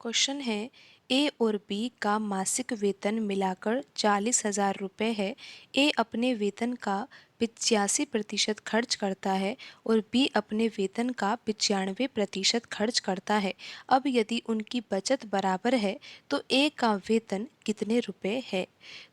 Question है ए और B का मासिक वेतन मिलाकर 40,000 रुपये है। ए अपने वेतन का 85% खर्च करता है और बी अपने वेतन का 95% खर्च करता है। अब यदि उनकी बचत बराबर है तो ए का वेतन कितने रुपए है।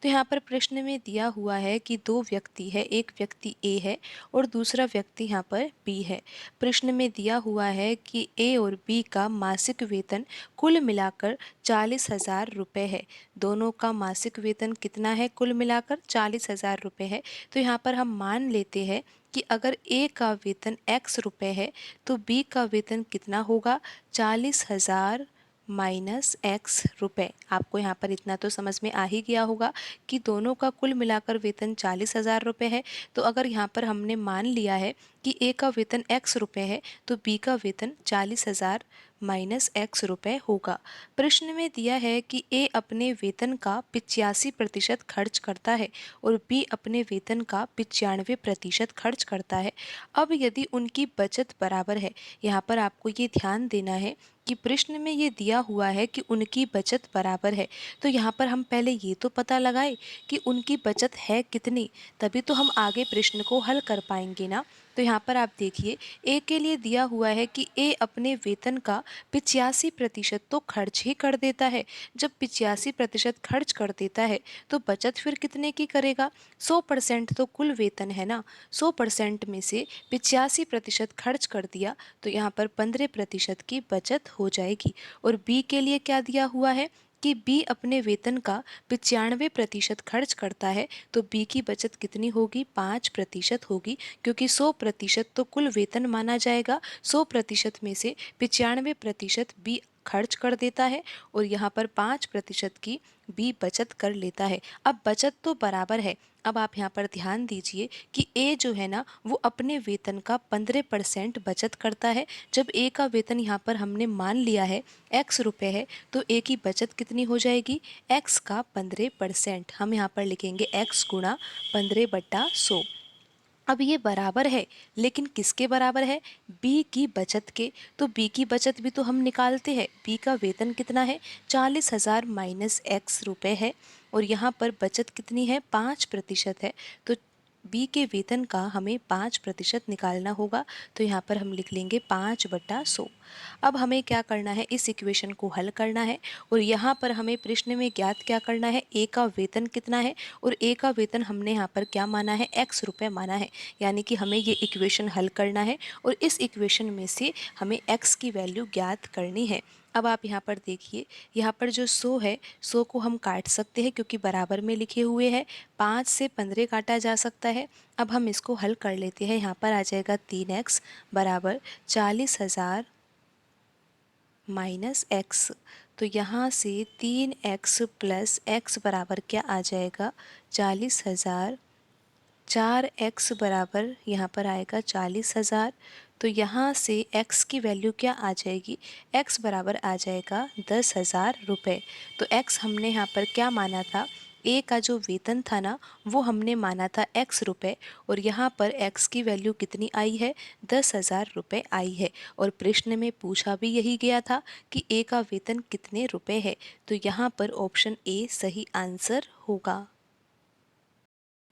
तो यहाँ पर प्रश्न में दिया हुआ है कि दो व्यक्ति है, एक व्यक्ति ए है और दूसरा व्यक्ति यहाँ पर बी है। प्रश्न में दिया हुआ है कि ए और बी का मासिक वेतन कुल मिलाकर 40,000 रुपये है। दोनों का मासिक वेतन कितना है, कुल मिलाकर 40,000 रुपये है। तो यहाँ पर हम मान लेते हैं कि अगर ए का वेतन x रुपये है तो बी का वेतन कितना होगा, 40,000 माइनस एक्स रुपये। आपको यहाँ पर इतना तो समझ में आ ही गया होगा कि दोनों का कुल मिलाकर वेतन 40,000 रुपये है। तो अगर यहाँ पर हमने मान लिया है कि ए का वेतन x रुपये है तो बी का वेतन 40,000 माइनस एक्स रुपये होगा। प्रश्न में दिया है कि ए अपने वेतन का 85% खर्च करता है और बी अपने वेतन का 95% खर्च करता है। अब यदि उनकी बचत बराबर है, यहाँ पर आपको ये ध्यान देना है कि प्रश्न में ये दिया हुआ है कि उनकी बचत बराबर है, तो यहाँ पर हम पहले ये तो पता लगाए कि उनकी बचत है कितनी, तभी तो हम आगे प्रश्न को हल कर पाएंगे ना। तो यहाँ पर आप देखिए ए के लिए दिया हुआ है कि ए अपने वेतन का 85% तो खर्च ही कर देता है। जब 85% खर्च कर देता है तो बचत फिर कितने की करेगा, 100% तो कुल वेतन है ना। 100% में से 85% खर्च कर दिया तो यहाँ पर 15% की बचत हो जाएगी। और बी के लिए क्या दिया हुआ है कि बी अपने वेतन का 95% खर्च करता है तो बी की बचत कितनी होगी, 5% होगी, क्योंकि 100% तो कुल वेतन माना जाएगा। 100% में से 95% बी खर्च कर देता है और यहाँ पर 5% की बी बचत कर लेता है। अब बचत तो बराबर है। अब आप यहाँ पर ध्यान दीजिए कि ए जो है ना वो अपने वेतन का 15% बचत करता है। जब ए का वेतन यहाँ पर हमने मान लिया है x रुपये है तो ए की बचत कितनी हो जाएगी, x का 15%। हम यहाँ पर लिखेंगे x गुणा 15/100। अब ये बराबर है, लेकिन किसके बराबर है, बी की बचत के। तो बी की बचत भी तो हम निकालते हैं। बी का वेतन कितना है, 40,000 माइनस एक्स रुपये है और यहाँ पर बचत कितनी है, 5% है। तो बी के वेतन का हमें 5% निकालना होगा। तो यहाँ पर हम लिख लेंगे 5/100। अब हमें क्या करना है, इस इक्वेशन को हल करना है और यहाँ पर हमें प्रश्न में ज्ञात क्या करना है, ए का वेतन कितना है और ए का वेतन हमने यहाँ पर क्या माना है, x रुपये माना है। यानी कि हमें ये इक्वेशन हल करना है और इस इक्वेशन में से हमें x की वैल्यू ज्ञात करनी है। अब आप यहाँ पर देखिए, यहाँ पर जो 100 है, 100 को हम काट सकते हैं क्योंकि बराबर में लिखे हुए हैं। 5 से 15 काटा जा सकता है। अब हम इसको हल कर लेते हैं। यहाँ पर आ जाएगा 3x बराबर 40,000 माइनस एक्स। तो यहाँ से 3x प्लस x बराबर क्या आ जाएगा, 40,000। 4x बराबर यहाँ पर आएगा 40,000। तो यहाँ से x की वैल्यू क्या आ जाएगी, x बराबर आ जाएगा 10,000 रुपये। तो x हमने यहाँ पर क्या माना था, ए का जो वेतन था ना वो हमने माना था x रुपये और यहाँ पर x की वैल्यू कितनी आई है, 10,000 रुपये आई है। और प्रश्न में पूछा भी यही गया था कि ए का वेतन कितने रुपए है। तो यहाँ पर ऑप्शन ए सही आंसर होगा।